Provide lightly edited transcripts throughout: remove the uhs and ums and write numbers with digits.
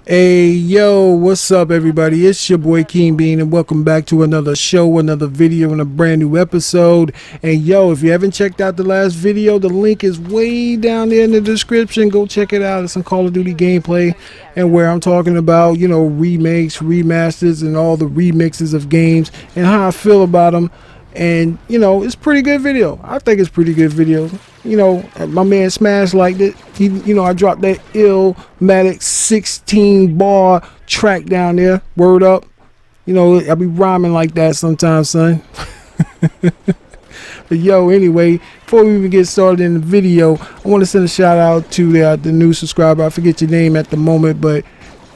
Hey, yo, what's up, everybody? It's your boy King Bean, and welcome back to another show, another video, and a brand new episode. And yo, if you haven't checked out the last video, the link is way down there in the description. Go check it out. It's some Call of Duty gameplay, and where I'm talking about, remakes, remasters, and all the remixes of games, and how I feel about them. And it's pretty good video. I think it's pretty good video. My man Smash liked it. I dropped that Illmatic 16 bar track down there. Word up. I be rhyming like that sometimes, son. But anyway, before we even get started in the video, I want to send a shout out to the new subscriber. I forget your name at the moment, but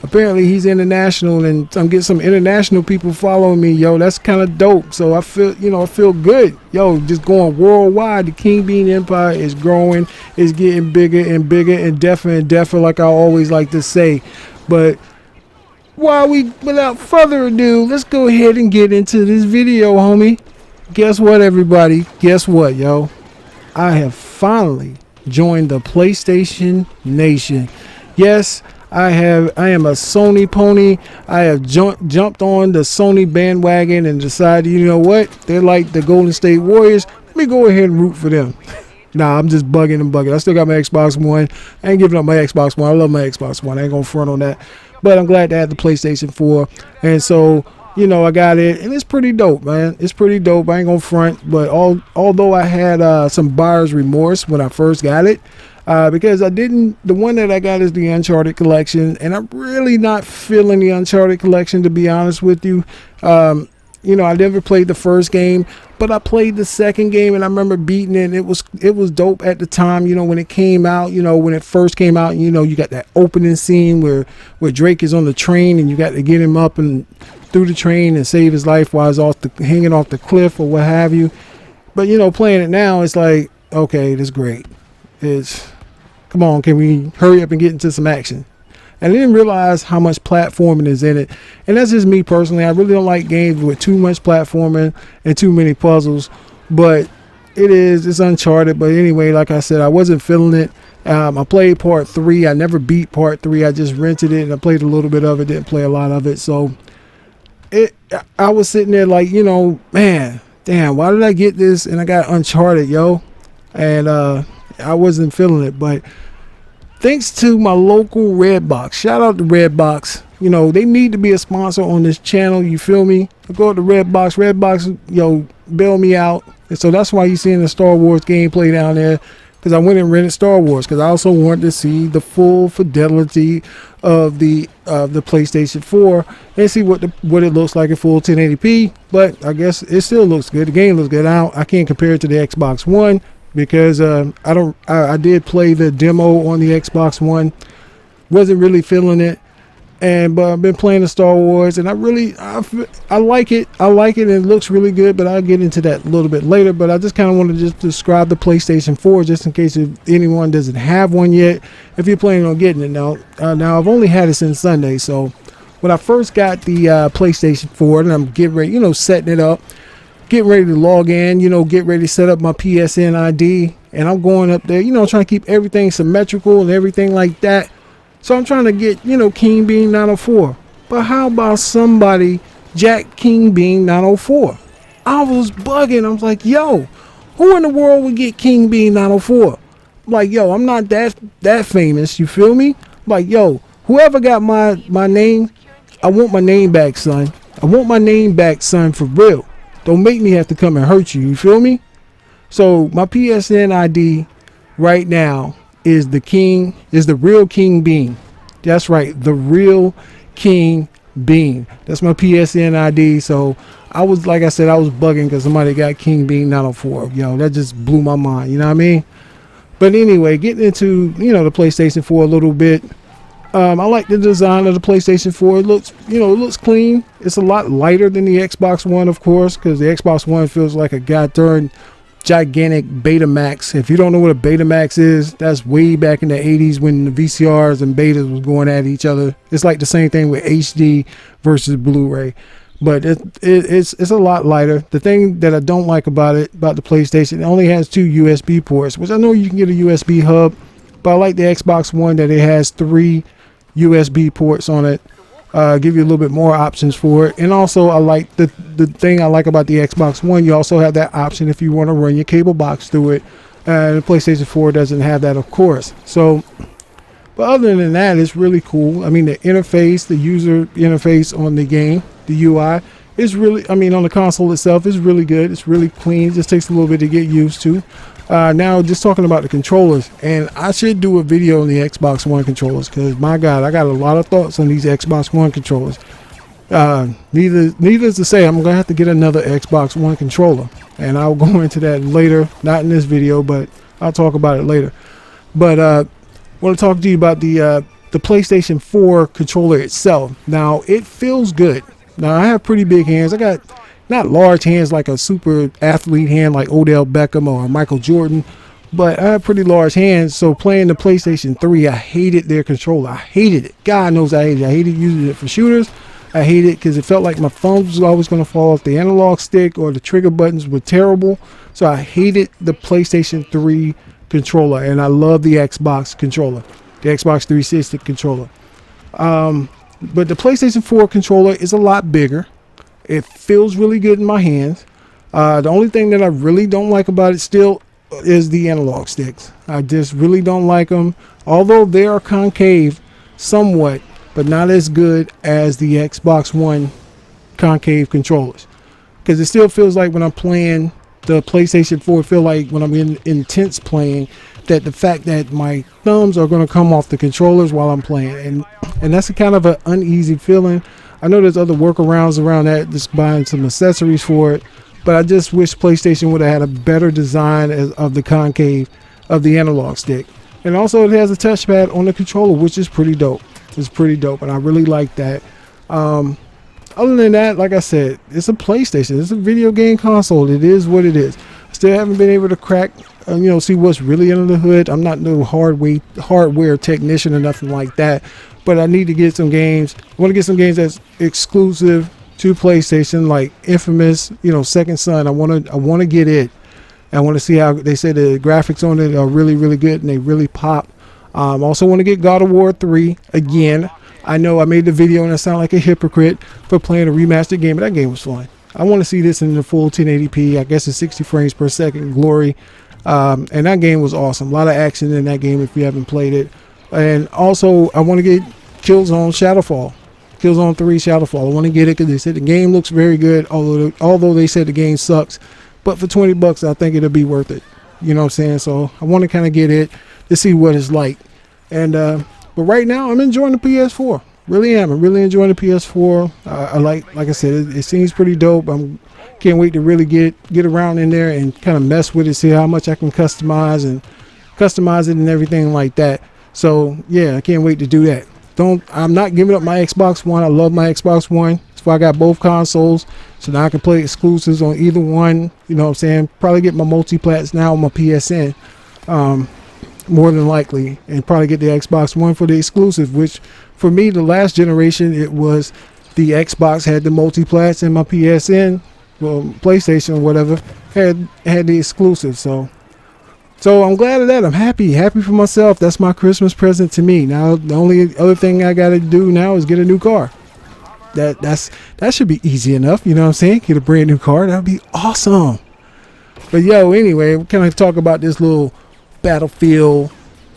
apparently he's international, and I'm getting some international people following me. That's kind of dope. So I feel good. Just going worldwide. The King Bean Empire is growing. It's getting bigger and bigger and deafer, like I always like to say. But without further ado, let's go ahead and get into this video, homie. Guess what, everybody? Guess what, I have finally joined the PlayStation Nation. Yes, I am a Sony pony. I have jumped on the Sony bandwagon and decided, you know what? They're like the Golden State Warriors. Let me go ahead and root for them. Nah, I'm just bugging. I still got my Xbox One. I ain't giving up my Xbox One. I love my Xbox One. I ain't gonna front on that. But I'm glad to have the PlayStation 4. And so, I got it, and it's pretty dope, man. It's pretty dope. I ain't gonna front. But although I had some buyer's remorse when I first got it, because the one that I got is the Uncharted collection, and I'm really not feeling the Uncharted collection, to be honest with you. I never played the first game, but I played the second game, and I remember beating it. It was dope at the time, when it came out, when it first came out. You got that opening scene where Drake is on the train, and you got to get him up and through the train and save his life while he's hanging off the cliff or what have you. But playing it now, it's like, okay, that's great. Come on, can we hurry up and get into some action? And I didn't realize how much platforming is in it. And that's just me personally. I really don't like games with too much platforming and too many puzzles. But it's Uncharted. But anyway, like I said, I wasn't feeling it. I played part 3. I never beat part 3. I just rented it and I played a little bit of it. Didn't play a lot of it. So I was sitting there like, man, damn, why did I get this? And I got Uncharted, And I wasn't feeling it, but thanks to my local Redbox, shout out to Redbox. They need to be a sponsor on this channel. You feel me? I go to Redbox, bail me out. And so that's why you're seeing the Star Wars gameplay down there, because I went and rented Star Wars because I also wanted to see the full fidelity of the PlayStation 4 and see what it looks like in full 1080p. But I guess it still looks good. The game looks good. I can't compare it to the Xbox One, because I did play the demo on the Xbox One, wasn't really feeling it, but I've been playing the Star Wars, and I like it. And it looks really good, but I'll get into that a little bit later. But I just kind of want to just describe the PlayStation 4, just in case if anyone doesn't have one yet, if you're planning on getting it. Now I've only had it since Sunday, so when I first got the PlayStation 4, and I'm getting ready, setting it up, getting ready to log in, get ready to set up my PSN ID, and I'm going up there, trying to keep everything symmetrical and everything like that. So I'm trying to get, King Bean 904. But how about somebody Jack King Bean 904? I was bugging. I was like, who in the world would get King Bean 904? I'm like, I'm not that famous. You feel me? I'm like, whoever got my name, I want my name back, son. I want my name back, son, for real. Don't make me have to come and hurt you. You feel me? So my PSN ID right now is the Real King Bean. That's right, the Real King Bean. That's my PSN ID. So I was, like I said, I was bugging because somebody got King Bean 904. That just blew my mind. You know what I mean? But anyway, getting into the PlayStation 4 a little bit. I like the design of the PlayStation 4. It looks clean. It's a lot lighter than the Xbox One, of course, because the Xbox One feels like a goddamn gigantic Betamax. If you don't know what a Betamax is, that's way back in the 80s when the VCRs and betas was going at each other. It's like the same thing with HD versus Blu-ray. But it's a lot lighter. The thing that I don't like about the PlayStation, it only has 2 USB ports, which I know you can get a USB hub, but I like the Xbox One that it has 3 USB ports on it. Give you a little bit more options for it. And also, I like the thing I like about the Xbox One, you also have that option if you want to run your cable box through it. The PlayStation 4 doesn't have that, of course. So, but other than that, it's really cool. I mean, the interface, the user interface on the game, the UI is really, I mean, on the console itself is really good. It's really clean. It just takes a little bit to get used to. Now, just talking about the controllers, and I should do a video on the Xbox One controllers, because my God, I got a lot of thoughts on these Xbox One controllers. Needless to say, I'm gonna have to get another Xbox One controller, and I'll go into that later, not in this video, but I'll talk about it later. But I want to talk to you about the PlayStation 4 controller itself. Now, it feels good. Now, I have pretty big hands. I got not large hands like a super athlete hand like Odell Beckham or Michael Jordan, but I have pretty large hands. So playing the PlayStation 3, I hated their controller. I hated it. God knows I hated it. I hated using it for shooters. I hated it because it felt like my thumb was always going to fall off the analog stick, or the trigger buttons were terrible. So I hated the PlayStation 3 controller, and I love the Xbox controller, the Xbox 360 controller. But the PlayStation 4 controller is a lot bigger. It feels really good in my hands. The only thing that I really don't like about it still is the analog sticks. I just really don't like them. Although they are concave somewhat, but not as good as the Xbox One concave controllers. Because it still feels like when I'm playing the PlayStation 4, it feels like when I'm in intense playing, that the fact that my thumbs are going to come off the controllers while I'm playing. And that's a kind of an uneasy feeling. I know there's other workarounds around that, just buying some accessories for it, but I just wish PlayStation would have had a better design of the concave of the analog stick. And also it has a touchpad on the controller, which is pretty dope. It's pretty dope, and I really like that. Other than that, like I said, it's a PlayStation. It's a video game console. It is what it is. Still haven't been able to crack, see what's really under the hood. I'm not no hardware technician or nothing like that, but I need to get some games. I want to get some games that's exclusive to PlayStation, like Infamous, Second Son. I want to get it. I want to see how they say the graphics on it are really, really good, and they really pop. Also want to get God of War 3 again. I know I made the video and I sound like a hypocrite for playing a remastered game, but that game was fun. I want to see this in the full 1080p. I guess it's 60 frames per second glory. And that game was awesome. A lot of action in that game if you haven't played it. And also, I want to get Killzone Shadowfall. Killzone 3 Shadowfall. I want to get it because they said the game looks very good, although they said the game sucks. But for $20, I think it'll be worth it. You know what I'm saying? So I want to kind of get it to see what it's like. And but right now, I'm enjoying the PS4. Really am. I'm really enjoying the PS4. I like I said, it seems pretty dope. Can't wait to really get around in there and kind of mess with it, see how much I can customize it and everything like that. So yeah, I can't wait to do that. I'm not giving up my Xbox One. I love my Xbox One. That's why I got both consoles. So now I can play exclusives on either one. You know what I'm saying? Probably get my multi-plats now on my PSN. More than likely, and probably get the Xbox One for the exclusive, which for me, the last generation, it was the Xbox had the multiplats, and my PSN, well, PlayStation or whatever, had the exclusive. So I'm glad of that. I'm happy for myself. That's my Christmas present to me. Now the only other thing I gotta do now is get a new car. That should be easy enough. You know what I'm saying? Get a brand new car. That'd be awesome. But anyway, we kind of talk about this little Battlefield,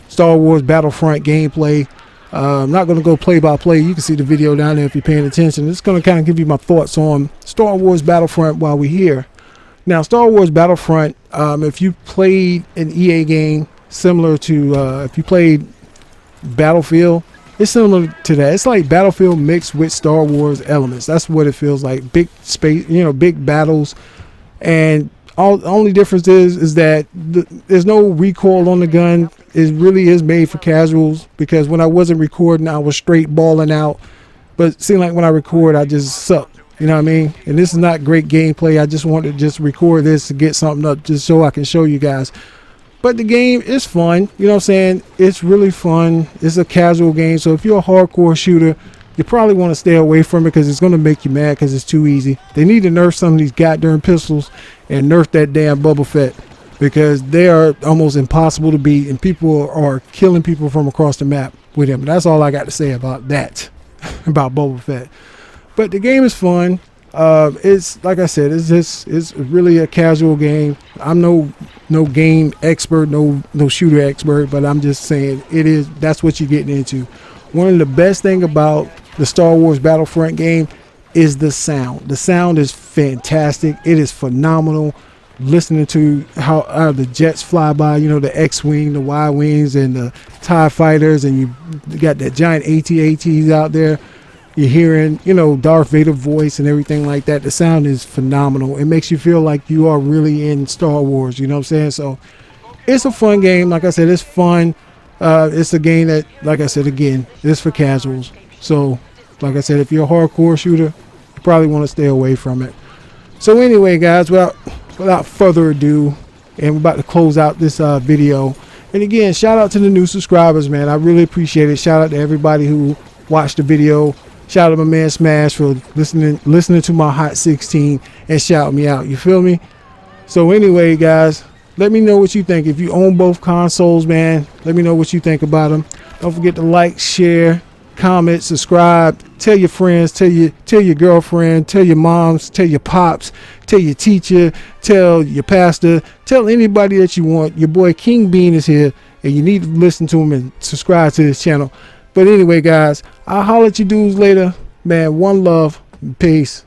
Star Wars Battlefront gameplay. I'm not going to go play by play. You can see the video down there if you're paying attention. It's going to kind of give you my thoughts on Star Wars Battlefront while we're here. Now, Star Wars Battlefront, if you played an EA game similar to, if you played Battlefield, it's similar to that. It's like Battlefield mixed with Star Wars elements. That's what it feels like. Big space, big battles. And the only difference is that there's no recoil on the gun. It really is made for casuals, because when I wasn't recording, I was straight balling out. But it seemed like when I record, I just suck. You know what I mean? And this is not great gameplay. I just wanted to just record this to get something up just so I can show you guys. But the game is fun. You know what I'm saying? It's really fun. It's a casual game. So if you're a hardcore shooter, you probably want to stay away from it, because it's going to make you mad because it's too easy. They need to nerf some of these goddamn pistols and nerf that damn Boba Fett, because they are almost impossible to beat, and people are killing people from across the map. with him. That's all I got to say about that, about Boba Fett. But the game is fun. It's like I said, it's really a casual game. I'm no game expert, no shooter expert, but I'm just saying that's what you're getting into. One of the best thing about the Star Wars Battlefront game is the sound. The sound is fantastic. It is phenomenal. Listening to how the jets fly by, the X-Wing, the Y-Wings, and the TIE fighters, and you got that giant AT-ATs out there. You're hearing, Darth Vader voice and everything like that. The sound is phenomenal. It makes you feel like you are really in Star Wars, you know what I'm saying? So it's a fun game. Like I said, it's fun. It's a game that, like I said, again, it's for casuals. So, like I said, if you're a hardcore shooter, you probably want to stay away from it. So anyway, guys, without further ado, and we're about to close out this video. And again, shout out to the new subscribers, man. I really appreciate it. Shout out to everybody who watched the video. Shout out to my man Smash for listening to my Hot 16 and shouting me out. You feel me? So anyway, guys, let me know what you think. If you own both consoles, man, let me know what you think about them. Don't forget to like, share, comment, subscribe, tell your friends, tell your girlfriend, tell your moms, tell your pops, tell your teacher, tell your pastor, tell anybody that you want. Your boy King Bean is here, and you need to listen to him and subscribe to this channel. But anyway, guys, I'll holler at you dudes later. Man, one love. Peace.